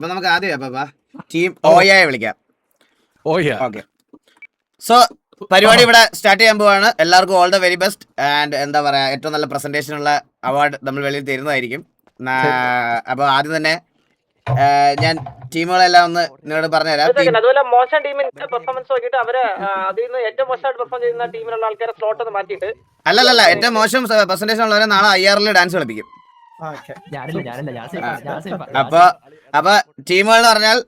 അപ്പൊ നമുക്ക് ആദ്യം ടീം ഓയയെ വിളിക്കാം. ഓക്കെ, സോ പരിപാടി ഇവിടെ സ്റ്റാർട്ട് ചെയ്യാൻ പോവാണ്. എല്ലാവർക്കും all the very best. And എന്താ പറയാ, ഏറ്റവും നല്ല പ്രസന്റേഷൻ ഉള്ള അവാർഡ് നമ്മൾ വെളിയിൽ തരുന്നതായിരിക്കും. അപ്പൊ ആദ്യം തന്നെ ഞാൻ ടീമുകളെല്ലാം ഒന്ന് നിങ്ങളോട് പറഞ്ഞുതരാം. അതുപോലെ മോശം ടീമിന്റെ പെർഫോമൻസ് നോക്കിയിട്ട് അവര് അതിൽ നിന്ന് ഏറ്റവും മോശമായിട്ട് പെർഫോം ചെയ്യുന്ന ടീമിലുള്ള ആൾക്കാരെ സ്ലോട്ട് ഒന്ന് മാറ്റിയിട്ട് അല്ലല്ല, ഏറ്റവും മോശം പ്രസന്റേഷൻ ഉള്ളവരെ നാളെ IRL ഡാൻസ് കളിപ്പിക്കും. അപ്പൊ ടീമുകൾ എന്ന് പറഞ്ഞാൽ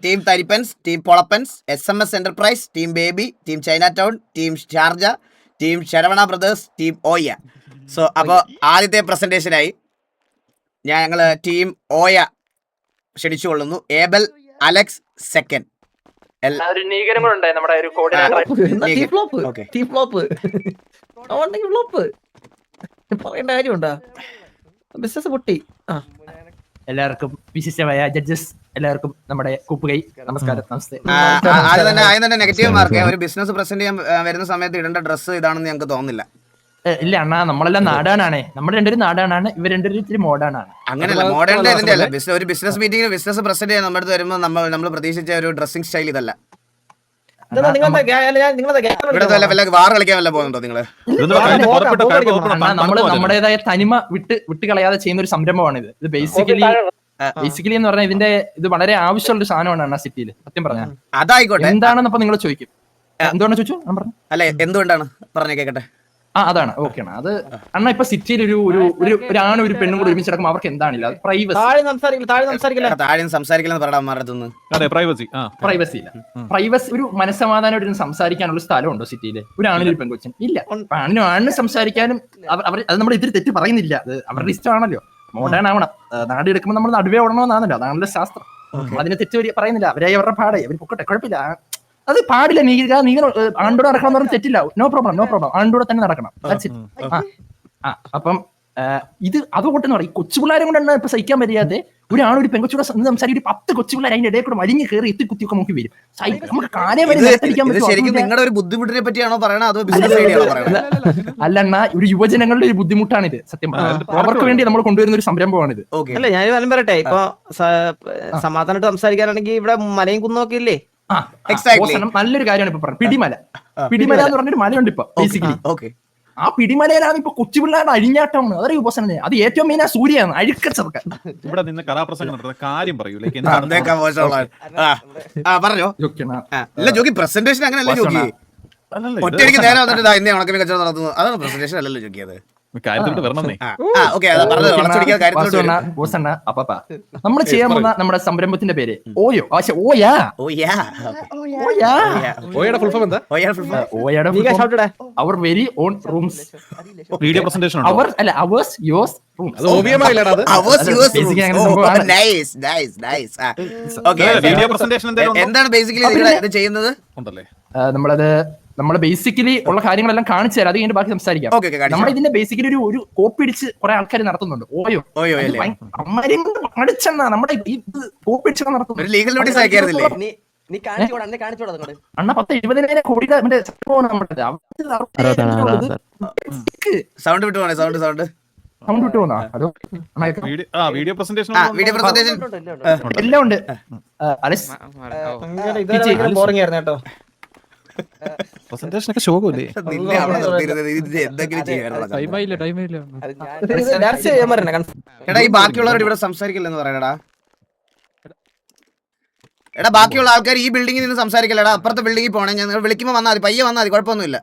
ടീം തരിപ്പൻസ്, ടീം പൊളപ്പൻസ്, SMS enterprise, team baby, team China town, team Sharjah, team Saravana brothers, team ഓയ. സോ അപ്പൊ ആദ്യത്തെ പ്രസന്റേഷനായി ഞങ്ങള് ടീം ഓയ ക്ഷണിച്ചുകൊള്ളുന്നു. Abel Alex second. പറയേണ്ട കാര്യമുണ്ടോ? ബിസിനസ് പൊട്ടി. എല്ലാവർക്കും വിശിഷ്ടമായ ജഡ്ജസ്, എല്ലാവർക്കും നമ്മുടെ കൂപ്പുകൈ നമസ്കാരം. ആദ്യം തന്നെ നെഗറ്റീവ് മാർക്ക്. ഒരു ബിസിനസ് പ്രസന്റ് ചെയ്യാൻ വരുന്ന സമയത്ത് ഇടേണ്ട ഡ്രസ്സ് ഇതാണെന്ന് ഞങ്ങൾക്ക് തോന്നുന്നില്ല. ഇല്ല അണ്ണാ, നമ്മളെല്ലാം നാടാനാണ്. നമ്മൾ രണ്ടുപേരും നാടാനാണ്, ഇവർ രണ്ടുപേരും ഇത്തിരി മോഡേണാണ്. അങ്ങനെയല്ല, മോഡേൺ ഇതിന്റെ അല്ല. ഒരു ബിസിനസ് മീറ്റിംഗ് ബിസിനസ് പ്രസന്റ് ചെയ്യാൻ നമ്മുടെ അടുത്ത് വരുമ്പോൾ നമ്മൾ പ്രതീക്ഷിച്ച ഒരു ഡ്രസ്സിംഗ് സ്റ്റൈൽ ഇതല്ല. വാർ കളിക്കാൻ വല്ല പോകുന്നുണ്ടോ നിങ്ങള്? നമ്മള് നമ്മുടേതായ തനിമ വിട്ട് കളയാതെ ചെയ്യുന്ന ഒരു സംരംഭമാണ് ഇത്. ബേസിക്കലി എന്ന് പറഞ്ഞാൽ ഇത് വളരെ ആവശ്യമുള്ള ഒരു സാധനമാണ് അണ്ണാ സിറ്റിയിൽ. സത്യം പറഞ്ഞാൽ അതായിക്കോട്ടെ, എന്താണെന്നപ്പോ നിങ്ങൾ ചോദിക്കും. എന്തുകൊണ്ടാണ് ചോദിച്ചു? ഞാൻ പറഞ്ഞു അല്ലെ, എന്തുകൊണ്ടാണ് പറഞ്ഞു കേക്കട്ടെ. അതാണ് ഓക്കെ ആണ്. അത് അണ്ണാ ഇപ്പൊ സിറ്റിയിൽ ഒരു ആണും ഒരു പെണ്ണും കൂടി ഒരുമിച്ച് നടക്കുമ്പോൾ അവർക്ക് എന്താണില്ല, പ്രൈവസി ഇല്ല. പ്രൈവസി, ഒരു മനസ്സമാധാനം സംസാരിക്കാനുള്ള സ്ഥലമുണ്ടോ സിറ്റിയിൽ? ഒരു ആണിനും ഒരു പെൺകൊച്ചും ഇല്ല. ആണിനും സംസാരിക്കാനും അത് നമ്മൾ ഇതിൽ തെറ്റ് പറയുന്നില്ല. അത് അവരുടെ ഇഷ്ടമാണല്ലോ. മോഡേൺ ആവണം, നാട് എടുക്കുമ്പോൾ നമ്മൾ നടുവേ ഓടണമെന്നാണല്ലോ, അതാണല്ലോ ശാസ്ത്രം. അതിനെ തെറ്റ് പറയുന്നില്ല. അവരായി അവരുടെ പാടായി, അവർ പൊക്കട്ടെ, കുഴപ്പമില്ല. അത് പാടില്ല. നീ ആണ്ടോടെ നടക്കണം എന്ന് പറഞ്ഞാൽ തെറ്റില്ല. No problem. ആണ്ടോടെ തന്നെ നടക്കണം. അപ്പം ഇത് അതുകൊണ്ടെന്ന് പറയും, കൊച്ചു പിള്ളേരെ കൊണ്ടാണ് ഇപ്പൊ സഹിക്കാൻ പറ്റാതെ. ഒരു ആണൊരു പെൺകൊച്ചൂടെ സംസാരിക്കും, 10 കൊച്ചു പിള്ളേർ അതിന്റെ ഇടയിൽ കൂടെ വലിഞ്ഞ് കയറി എത്തി കുത്തിയൊക്കെ നോക്കി വരും. നമുക്ക് കാലേ വരെ നിങ്ങളുടെ ഒരു ബുദ്ധിമുട്ടിനെ പറ്റിയാണോ പറയണത്, അതോ ബിസിനസ് ഐഡിയ അല്ലണ്ണ, ഒരു യുവജനങ്ങളുടെ ഒരു ബുദ്ധിമുട്ടാണിത്. സത്യം അവർക്ക് വേണ്ടി നമ്മൾ കൊണ്ടുവരുന്ന ഒരു സംരംഭമാണിത്. അല്ല, ഞാൻ വല്ലതും പറയട്ടെ. ഇപ്പൊ സമാധാനമായിട്ട് സംസാരിക്കാനാണെങ്കിൽ ഇവിടെ മലയും കുന്നൊക്കെ ഇല്ലേ? നല്ലൊരു കാര്യമാണ് ഇപ്പൊ പറഞ്ഞത്. പിടിമല എന്ന് പറഞ്ഞൊരു മലയുണ്ട് ഇപ്പൊ. ബേസിക്കലി ആ പിടിമലയിലാണ് ഇപ്പൊ കൊച്ചുപിള്ളേരുടെ അഴിഞ്ഞാട്ടമാണ്. അതൊരു ഉപസനം. അത് ഏറ്റവും മെയിൻ സൂര്യാണ്, അഴുക്കച്ചെറുക്കാൻ. ഇവിടെ നിന്ന് കഥാപ്രസംഗം നടത്തുന്ന കാര്യം പറയൂ. പ്രസന്റേഷൻ അങ്ങനെയല്ല ജോക്കി. ഒറ്റയ്ക്ക് നേരെ വന്നിട്ട് ഇന്ന് ഉണക്കമീൻ കച്ചവടം നടത്തുന്നു. അതാണ് പ്രസന്റേഷൻ അല്ലല്ലോ ജോക്കിയത്. നമ്മൾ ചെയ്യാൻ പോകുന്ന നമ്മുടെ സംരംഭത്തിന്റെ പേര് OYO. Our very own rooms video presentation. Ours yours rooms. എന്താണ് ബേസിക്കലി ചെയ്യുന്നത്? നമ്മള് ബേസിക്കലി ഉള്ള കാര്യങ്ങളെല്ലാം കാണിച്ചു തരാം. അത് കഴിഞ്ഞ് ബാക്കി സംസാരിക്കാം. നമ്മൾ ഇതിന്റെ ബേസിക്കലി ഒരു കോപ്പി അടിച്ച് കുറെ ആൾക്കാർ നടത്തുന്നുണ്ട്. ഓയോ അടിച്ചെണ്ണ നമ്മുടെ കോപ്പി അടിച്ച് നടത്തുന്നു. അണ്ണ 10-70,000 കോടിയുടെ സൗണ്ട് വിട്ടു പോണേ. സൗണ്ട് വിട്ടു പോന്നാ. വീഡിയോ പ്രസന്റേഷൻ എല്ലാം ഉണ്ട്. ബോറിംഗ് ആയിരുന്നു കേട്ടോ. പ്രസന്റേഷൻ ഒക്കെ ശോകല്ലേ? ഈ ബാക്കിയുള്ളവരോട് ഇവിടെ സംസാരിക്കില്ലെന്ന് പറയണടാ. എടാ, ബാക്കിയുള്ള ആൾക്കാർ ഈ ബിൽഡിങ്ങിൽ നിന്ന് സംസാരിക്കില്ലടാ. അപ്പുറത്തെ ബിൽഡിങ്ങിൽ പോണേ. ഞാൻ വിളിക്കുമ്പോ വന്നാൽ മതി, പയ്യെ വന്നാൽ മതി, കുഴപ്പമൊന്നുമില്ല.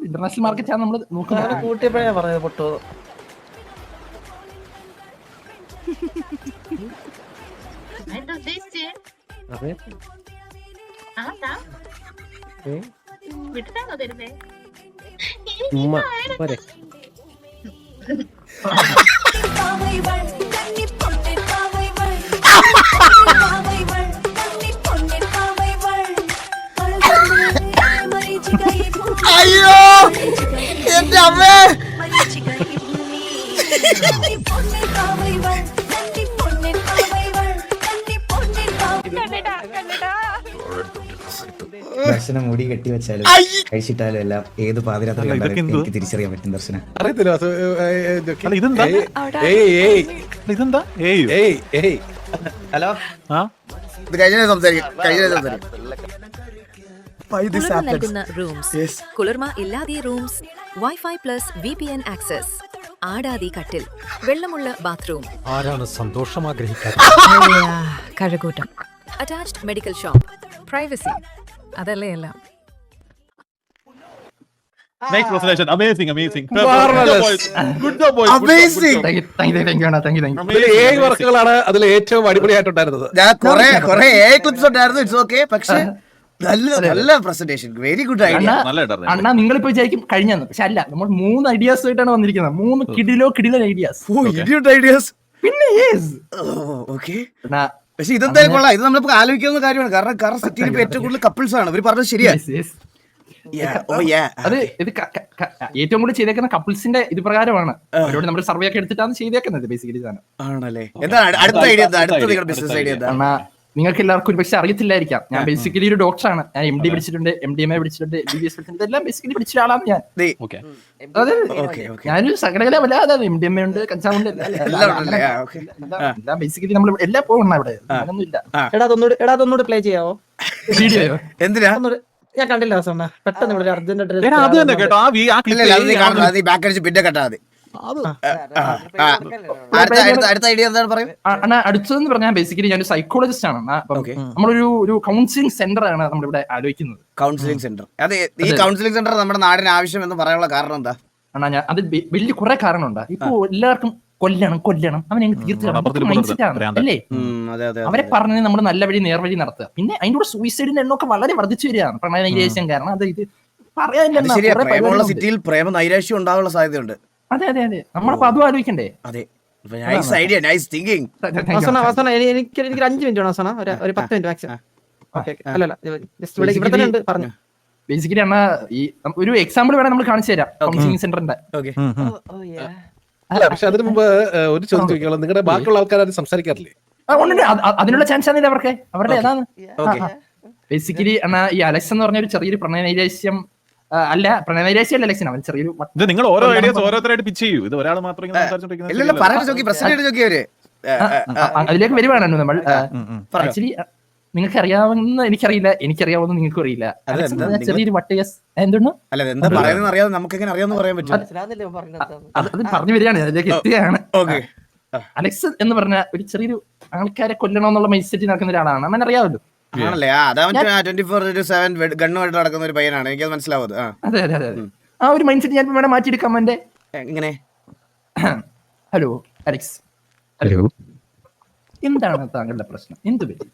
ഇന്റർനാഷണൽ മാർക്കറ്റ് നമ്മൾ കൂട്ടിയപ്പോഴേ പറഞ്ഞത് പൊട്ടോ. അയ്യോ എന്റെ അമ്മേ. ദർശനം മുടി കെട്ടി വെച്ചാലും കഴിച്ചിട്ടാലും എല്ലാം ഏത് പാതിരാത്രി അല്ല, ഇതൊക്കെ എന്തുവാ? എനിക്ക് തിരിച്ചറിയാൻ പറ്റും ദർശന. അറിയത്തില്ല അല്ല, ഇതെന്താ ഇതെന്താ ഹലോ ആ ഇത് കഴിഞ്ഞ സംസാരിക്കും കുളിർമ നൽകുന്ന റൂംസ്, കുളിർമ ഇല്ലാതെ rooms, wifi plus VPN access, ആടാതി കട്ടിൽ, വെള്ളമുള്ള ബാത്റൂം, ആരാണ് സന്തോഷം ആഗ്രഹിക്കാറ്? Kazhakoottam, attached medical shop, privacy, അതല്ലേ എല്ലാം. Next presentation. Amazing. Marvelous. Good job, boys. Amazing. Thank you. 7 വർക്കുകളാണ് അതിൽ ഏറ്റവും അടിപൊളിയായിട്ടുണ്ടായിരുന്നത്. ഞാൻ കൊറേ ക്ലിപ്സ് ഉണ്ടായിരുന്നു. It's okay. പക്ഷെ നല്ല പ്രസന്റേഷൻ, വെരി ഗുഡ് ഐഡിയ. അണ്ണാ നിങ്ങളിപ്പോ വിചാരിക്കും കഴിഞ്ഞെന്ന്, പക്ഷെ അല്ല, നമ്മൾ 3 ഐഡിയാസ് ആയിട്ടാണ് വന്നിരിക്കുന്നത്. 3 കിടിലൻ ഐഡിയാസ്. ഐഡിയാസ് പിന്നെ ഓക്കെ. പക്ഷെ ഇതെന്തായാലും കൊള്ളാം. ഇത് നമ്മളിപ്പോ ആലോചിക്കുന്ന കാര്യമാണ്. കാരണം സിറ്റിയിൽ ഇപ്പൊ ഏറ്റവും കൂടുതൽ കപ്പിൾസ് ആണ്. ഇവർ പറഞ്ഞത് ശരിയാ. അത് ഇത് ഏറ്റവും കൂടുതൽ ചെയ്തേക്കുന്ന കപ്പിൾസിന്റെ ഇത് പ്രകാരമാണ്. അവരോട് നമ്മൾ സർവേ ഒക്കെ എടുത്തിട്ടാണ് ചെയ്തേക്കുന്നത് ബേസിക്കലി ഇതാണ്. ആണല്ലേ? എന്താണ് അടുത്ത ഐഡിയ? അടുത്ത നിങ്ങളുടെ ബിസിനസ് ഐഡിയ എന്താ? നിങ്ങൾക്ക് എല്ലാവർക്കും ഒരു പക്ഷെ അറിയത്തില്ലായിരിക്കാം, ഞാൻ ബേസിക്കലി ഒരു ഡോക്ടറാണ്. ഞാൻ MD പഠിച്ചിട്ടുണ്ട്, MDMA പഠിച്ചിട്ടുണ്ട്, MBBS പഠിച്ചിട്ടുണ്ട്, എല്ലാം ബേസിക്കലി പഠിച്ച ആളാണ് ഞാൻ. ഞാനൊരു സകലകല വല്ല അതാണ്. MDMA ഉണ്ട്, കഞ്ചാവുണ്ട്, എല്ലാം ബേസിക്കലി നമ്മൾ എല്ലാം പോകണം ഇവിടെ. അങ്ങനൊന്നുമില്ല. എടാ അതൊന്നുകൂടി പ്ലേ ചെയ്യാവോ? വീഡിയോ എന്തിനാ? ഞാൻ കണ്ടില്ല അവസാനം. പെട്ടെന്ന് ഇവിടെ അർജന്റ് അത് തന്നെ കേട്ടോ. ബാക്ക് അടിച്ച് പിന്നെ കെട്ടാ മതി. അടുത്ത ഐഡിയ എന്താണ് പറയും? അടുത്തതെന്ന് പറഞ്ഞാൽ ബേസിക്കലി ഞാനൊരു സൈക്കോളജിസ്റ്റ് ആണ്. നമ്മളൊരു കൗൺസിലിംഗ് സെന്റർ ആണ് നമ്മളിവിടെ ആലോചിക്കുന്നത്. Counselling centre. അതെ, ഈ കൗൺസിലിംഗ് സെന്റർ നമ്മുടെ നാടിന് ആവശ്യം എന്ന് പറയാനുള്ള കാരണം എന്താ? അത് വലിയ കുറെ കാരണമുണ്ട്. ഇപ്പൊ എല്ലാവർക്കും കൊല്ലണം അവനെ തീർച്ചയായിട്ടും അല്ലേ? അവരെ പറഞ്ഞ് നമ്മൾ നല്ല വഴി നേർവഴി നടത്തുക. പിന്നെ അതിന്റെ കൂടെ സൂയിസൈഡിന്റെ എണ്ണമൊക്കെ വളരെ വർദ്ധിച്ചു വരികയാണ്. പ്രണയ നൈരാശ്യം കാരണം അത് ഇത് പറയാനില്ല. സിറ്റിയിൽ പ്രേമ നൈരാശ്യം ഉണ്ടാകാനുള്ള സാധ്യതയുണ്ട്. അതെ നമ്മളിപ്പോ അതും ആലോചിക്കണ്ടേ? അതെ, നൈസ് ഐഡിയ, നൈസ് തിങ്കിങ്. എനിക്ക് 5 മിനിറ്റ് വേണം. ഒരു 10 മിനിറ്റ് മാക്സിമം. പറഞ്ഞു. ബേസിക്കലി അണ്ണാ ഈ ഒരു എക്സാമ്പിൾ വേണം നമ്മൾ കാണിച്ചു തരാം കൗൺസിലിംഗ് സെന്ററിന്റെ. അല്ല, പക്ഷെ അതിന് മുമ്പ് ഒരു ചോദ്യം ചോദിക്കാനുള്ള, നിങ്ങളുടെ ബാക്കിയുള്ള ആൾക്കാരും സംസാരിക്കാറില്ലേ? അതിനുള്ള ചാൻസ് ആണ് അവരുടെ ഏതാണ്. ബേസിക്കലി അണ്ണാ ഈ അലക്സ് എന്ന് പറഞ്ഞ ഒരു ചെറിയൊരു പ്രണയനൈരാശ്യം അല്ല, പ്രണയനൈരാശ്യം അലക്സിന് അവൻ ചെറിയൊരു. നിങ്ങൾ ഓരോ ഐഡിയാസ് ഓരോരുത്തരായിട്ട് പിച്ച് ചെയ്യൂ. ഇത് ഒരാൾ മാത്രം അതിലേക്ക് വരുവാണ് നമ്മൾ. ആക്ച്വലി നിങ്ങൾക്ക് അറിയാവുന്ന എനിക്കറിയാവുന്ന നിങ്ങൾക്കും അറിയില്ല. ചെറിയൊരു വട്ടയസ് എന്താണ് അത് പറഞ്ഞു വരികയാണ്, അതിലേക്ക് എത്തുകയാണ്. അലക്സ് എന്ന് പറഞ്ഞ ഒരു ചെറിയൊരു ആൾക്കാരെ കൊല്ലണമെന്നുള്ള മൈൻഡ് സെറ്റ് നടക്കുന്ന ഒരാളാണ്. അവൻ അറിയാമല്ലോ. ആണല്ലേ? 24/7 ഗണ്ണുമായിട്ട് നടക്കുന്ന ഒരു പയ്യനാണ്. എനിക്കത് മനസ്സിലാവും. അതെ ആ ഒരു മൈൻഡ് സെറ്റ് ഞാൻ വേണം മാറ്റിയെടുക്കാം. എന്റെ എങ്ങനെ? Hello Alex. ഹലോ, എന്താണ് താങ്കളുടെ പ്രശ്നം?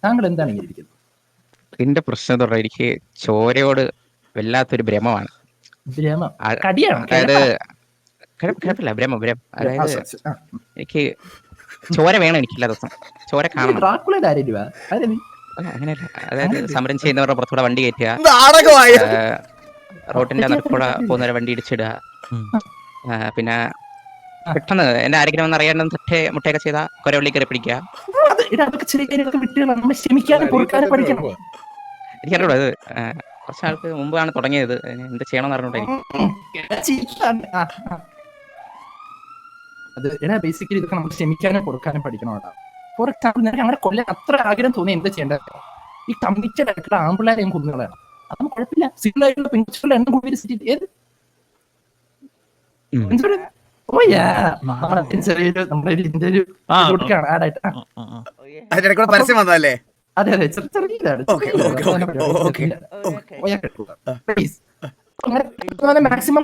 താങ്കൾ എന്താണ് ഇങ്ങനെ ഇരിക്കുന്നത്? എന്റെ പ്രശ്നം എന്ന് പറഞ്ഞാൽ എനിക്ക് ചോരയോട് വല്ലാത്തൊരു ഭ്രമമാണ്. ഭ്രമം? കടിയാണ്? അതായത് കുഴപ്പമില്ല, ഭ്രമം. അതായത് എനിക്ക് ചോര വേണം, എനിക്കില്ല ദിവസം ചോര കാണണം. അങ്ങനെയല്ല, അതായത് സമരം ചെയ്യുന്നവരുടെ പുറത്തൂടെ വണ്ടി കയറ്റുക, റോഡിന്റെ നടുക്കൂടെ പോകുന്നവരെ വണ്ടി ഇടിച്ചിടുക, പിന്നെ പെട്ടെന്ന് എന്റെ ആരെങ്കിലും ഒന്ന് അറിയാൻ മുട്ടയൊക്കെ ചെയ്താൽ കൊരവള്ളി കയറി പിടിക്കുക. എനിക്കറിയൂടാ, ഇത് കുറച്ചാൾക്ക് മുമ്പാണ് തുടങ്ങിയത്. എന്ത് ചെയ്യണമെന്ന് അറിഞ്ഞോണ്ടായിരിക്കും. ബേസിക്കലി ഇതൊക്കെ നമ്മൾ ക്ഷമിക്കാനും കൊടുക്കാനും പഠിക്കണോടാ. ഫോർ എക്സാമ്പിൾ, നിനക്ക് അങ്ങനെ കൊല്ലാൻ അത്ര ആഗ്രഹം തോന്നി എന്താ ചെയ്യേണ്ടത്? ഈ കമ്മിറ്റഡ് ആയിട്ടുള്ള ആമ്പിള്ളേരെ കൊന്നുകളയാണ്. അതൊന്നും കുഴപ്പമില്ല. സിംഗിൾ ആയിട്ടുള്ള പെൺകുട്ടികളുടെ എണ്ണം കൂടി ചെറിയൊരു നമ്മുടെ ഇതിന്റെ ഒരു ആഡായിട്ട്. പരസ്യം വന്നല്ലേ? അതെ ചെറിയതാണ്. മാക്സിമം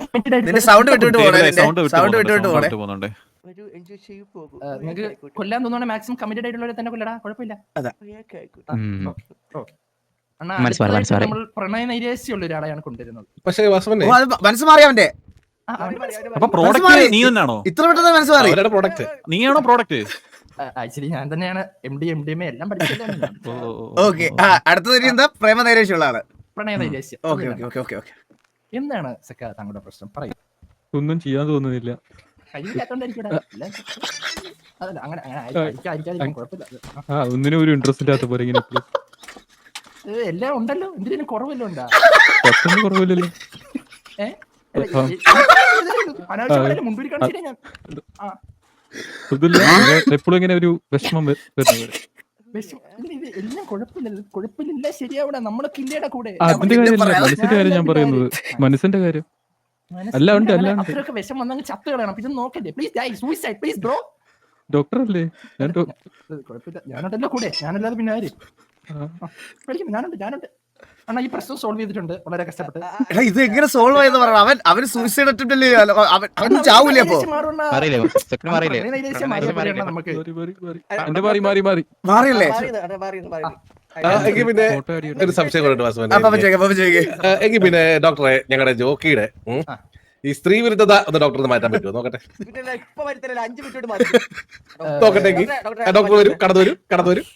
നിങ്ങൾക്ക് കൊല്ലാൻ തോന്നുവാണെങ്കിൽ മാക്സിമം കമ്മിറ്റഡ് ആയിട്ടുള്ളവരെ തന്നെ കൊല്ലടാ, കുഴപ്പമില്ല. നമ്മൾ പ്രണയ നൈരാശ്യമുള്ള ഒരാളെയാണ് കൊണ്ടുവരുന്നത്. പക്ഷേ മനസ്സ് മാറി അവന്റെ. അപ്പൊ പ്രോഡക്റ്റ് നീ തന്നെയാണോ? ഇത്ര പെട്ടെന്ന് മനസ്സ് മാറി? നീയാണോ പ്രോഡക്റ്റ്? ആക്ച്വലി ഞാൻ തന്നെയാണ്. MDMA എല്ലാം പഠിച്ചിട്ടുണ്ട്. ഓക്കെ, അടുത്തത് എന്താ? പ്രേമ നൈരാശ്യമുള്ള ആള്, പ്രണയ നൈരാശ്യം. എന്താണ് സക്ക താങ്കളുടെ പ്രശ്നം? പറയൂ. ഒന്നും ചെയ്യാൻ തോന്നുന്നില്ല. ഒന്നിനും ഒരു ഇൻട്രസ്റ്റ് ഇല്ലാത്ത പോലെ ഇങ്ങനെ എല്ലാം ഉണ്ടല്ലോ, എന്തിനും കുറവല്ലോ ഉണ്ടാ പെട്ടെന്ന് കുറവില്ലല്ലോ. മുൻപിൽ കാണിച്ചില്ല ഞാൻ. എപ്പോഴും ഇങ്ങനെ ഒരു വിഷമം വരുന്നത്. എല്ലാം കുഴപ്പമില്ല, ശരിയാവൂടാ, നമ്മളൊക്കെ ഇല്ലേടാ കൂടെ. അതിന്റെ കാര്യമല്ല, മനസ്സിന്റെ കാര്യം ഞാൻ പറയുന്നത്. മനസ്സിന്റെ കാര്യം അല്ല, ഉണ്ട് അത്രയൊക്കെ വിഷം വന്നങ്ങ് ചത്ത് കളയണം. പിന്നെ നോക്കല്ലേ, please suicide please bro. Doctor അല്ലേ ഞാൻ? കുഴപ്പമില്ല, ഞാനുണ്ടല്ലോ കൂടെ, ഞാനല്ലാതെ പിന്നെ ആര്? ഞാനുണ്ട് അണ്ണാ. ഈ പ്രശ്നം സോൾവ് ചെയ്തിട്ടുണ്ട് വളരെ കഷ്ടപ്പെട്ട്. ഇത് എങ്ങനെ സോൾവ് ആയെന്ന് പറയണം. അവന് സൂയിസൈഡ് അറ്റംപ്റ്റ് അല്ലേ? അവൻ ചാവൂലേ അപ്പൊ? എന്റെ മാറി മാറിയല്ലേ? എങ്കിൽ പിന്നെ ഒരു സംശയം എങ്കിൽ പിന്നെ ഡോക്ടറെ, ഞങ്ങളുടെ ജോക്കിയുടെ ഈ സ്ത്രീ വിരുദ്ധത ഒന്ന് ഡോക്ടർ മാറ്റാൻ പറ്റുമോ? നോക്കട്ടെ നോക്കട്ടെ. ഡോക്ടർ വരും, കടന്നു വരും.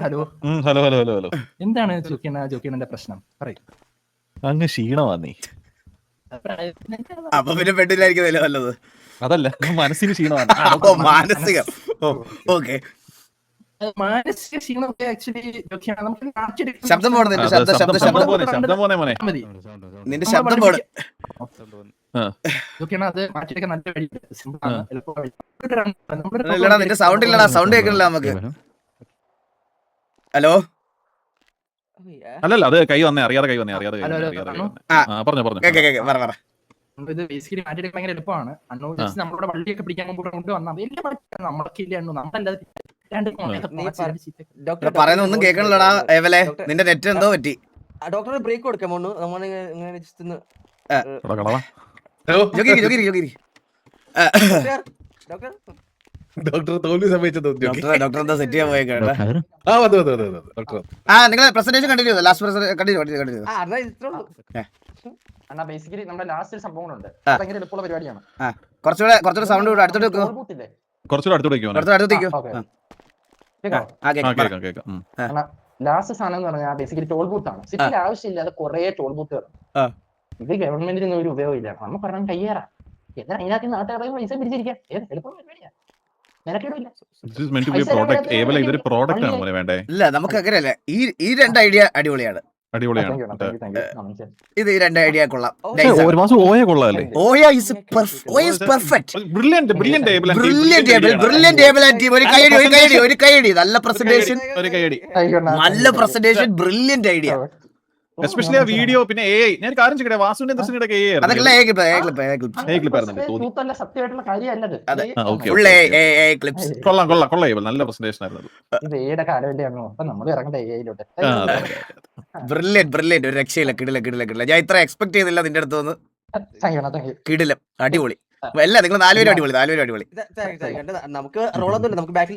Hello hello hello hello hello. എന്താണ് ജോക്കിയുടെ പ്രശ്നം? പറയും. അങ്ങ് ക്ഷീണമാന്നേ. അപ്പൊ പിന്നെ പെണ്ണിലായിരിക്കും നല്ലത്. അതല്ല, മനസ്സിന് ക്ഷീണമാണ്. മാനസികം. ഓക്കെ, മാനസിക ക്ഷീണം ആക്ച്വലി ശബ്ദം പോണം. നിന്റെ ശബ്ദം മോനെ. നിന്റെ ശബ്ദം പോണം. അത് മാറ്റിയൊക്കെ നല്ല വഴി. ഇല്ലടാ, നിന്റെ സൗണ്ട് ഇല്ലടാ, സൗണ്ട് കേൾക്കണില്ല നമുക്ക്. ഹലോ. അല്ലല്ല, അത് കൈ വന്നേ, അറിയാതെ കൈ വന്നേ. പറഞ്ഞു ഇത് ബേസിക്കലി മാറ്റിയെടുക്കാൻ ഭയങ്കര എളുപ്പമാണ്. നമ്മളുടെ വള്ളിയൊക്കെ പിടിക്കാൻ കൊണ്ടുവന്നാൽ പറയുന്ന ഒന്നും കേൾക്കണില്ലടാ. ഏവലെ, നിന്റെ നെറ്റ് എന്തോ പറ്റി. ഡോക്ടറെ ബ്രേക്ക് കൊടുക്കാം. ഡോക്ടർ തോൽവി സംഭവിച്ചത്. ഡോക്ടർ എന്താ സെറ്റ് ചെയ്യാൻ പോയേക്കാ? നിങ്ങൾ പ്രസന്റേഷൻ കണ്ടിന്യൂ ചെയ്തോ? Last continue. ബേസിക്കലി നമ്മുടെ ലാസ്റ്റ് സംഭവങ്ങളുണ്ട്. ഭയങ്കര എളുപ്പമുള്ള പരിപാടിയാണ്. കുറച്ചുകൂടെ സൗണ്ട് കൂടെ അടുത്തോട്ട് വെക്കോ. കുറച്ചുകൂടെ അടുത്തോട്ടേക്കോ. ലാസ്റ്റ് സാധനം എന്ന് പറഞ്ഞാൽ ബേസിക്കലി ടോൾ ബൂത്ത് ആണ്. സിറ്റിയിൽ ആവശ്യമില്ലാതെ കുറെ ടോൾ ബൂത്തുകൾ. ഇത് ഗവൺമെന്റിന് ഒരു ഉപയോഗമില്ല. നമുക്ക് പറഞ്ഞാൽ കയ്യേറാം. എന്നാൽ അതിനകത്ത് നാട്ടുകാരെ പൈസ പിടിച്ചിരിക്കാം. എളുപ്പം പരിപാടിയാണ്. ഇല്ല, നമുക്ക് അങ്ങനെയല്ല. ഈ രണ്ട് ഐഡിയ അടിപൊളിയാണ്. ഇത് ഈ രണ്ട് ഐഡിയ കൊള്ളാം. ഒരു മാസം ഓയ കൊള്ളാല്ലേ? ഒരു കൈയടി. നല്ല പ്രസന്റേഷൻ, ബ്രില്യന്റ് ഐഡിയ. എസ്പെഷ്യലി ആ വീഡിയോ. പിന്നെ AI, ഞാൻ കാര്യം ചെയ്യട്ടെ, വാസുവിന്റെ ദർശനയുടെ കൊള്ളാം. നല്ല പ്രസന്റേഷൻ ആയിരുന്നു. ബ്രില്യന്റ്. ഒരു രക്ഷയില്ല. കിടില. ഞാൻ ഇത്ര എക്സ്പെക്ട് ചെയ്തില്ല നിന്റെ അടുത്ത് നിന്ന്. കിടിലം, അടിപൊളി. അല്ല, നിങ്ങൾ 4 പേരും അടിപൊളി. നമുക്ക് റോളൊന്നുമില്ല. നമുക്ക് ബാക്കിൽ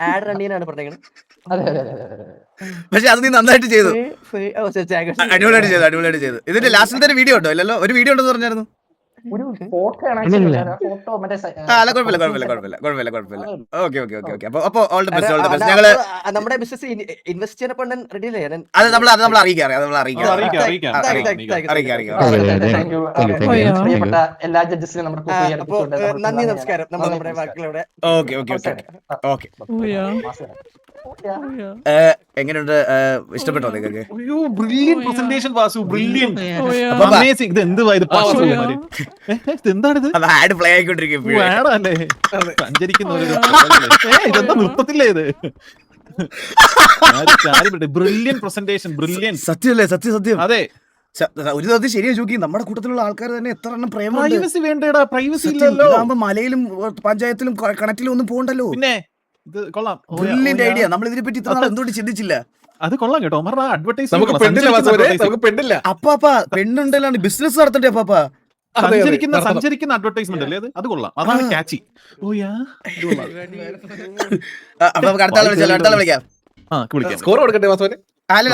ആഡ് റൺ ചെയ്യാനാണ് പറഞ്ഞത്. പക്ഷെ അത് നീ നന്നായിട്ട് ചെയ്തു. അടിപൊളിയായിട്ട് ചെയ്തു. ഇതിന്റെ ലാസ്റ്റിലത്തെ ഒരു വീഡിയോ ഉണ്ടോ? ഇല്ലല്ലോ, ഒരു വീഡിയോ ഉണ്ടെന്ന് പറഞ്ഞായിരുന്നു. കുഴപ്പമില്ല. ഓക്കെ. അപ്പൊ ഓൾ ദി ബെസ്റ്റ്. ഞങ്ങള് നമ്മുടെ ബിസിനസ് ഇൻവെസ്റ്റ് ചെയ്യാൻ റെഡി അല്ലേ? അത് നമ്മൾ അറിയിക്കാം. എല്ലാ ജഡ്ജസിനും നന്ദി, നമസ്കാരം. നമ്മുടെ ബാക്കിലൂടെ ഓക്കെ. എങ്ങനെയുണ്ട്? ഇഷ്ടപ്പെട്ടോ നിങ്ങൾക്ക്? എന്താണിത്? Add play ആയിക്കൊണ്ടിരിക്കും. നൃത്തത്തില്ലേ ഇത്? Brilliant presentation. സത്യമല്ലേ? സത്യം. അതെ, ഒരു തരത്തിൽ ശരിയാ ചോക്കി. നമ്മുടെ കൂട്ടത്തിലുള്ള ആൾക്കാർ തന്നെ എത്ര എണ്ണം പ്രൈവസി വേണ്ടടാ. പ്രൈവസി ഇല്ലല്ലോ. മലയിലും പഞ്ചായത്തിലും കണക്റ്റിലും ഒന്നും പോകണ്ടല്ലോ. പിന്നെ ഇത് കൊള്ളാം. Brilliant idea. നമ്മൾ ഇതിനെ പറ്റി ഇത്ര നാൾ എന്തുകൊണ്ട് ചിന്തിച്ചില്ല? അത് കൊള്ളാം കേട്ടോ. അഡ്വർടൈസ് പെണ്ണില്ല. അപ്പാ പെണ്ണുണ്ടല്ലാണ് ബിസിനസ് നടത്തണ്ടേ? അപ്പാ സഞ്ചരിക്കുന്ന അഡ്വർടൈസ്മെന്റ് അല്ലേ? അത് കൊള്ളാം. അതാണ് ക്യാച്ചി. അപ്പൊ നമുക്ക് അടുത്ത ആളെ വിളിക്കാം. സ്കോർ കൊടുക്കട്ടെ വാസുവിന്. അല്ല,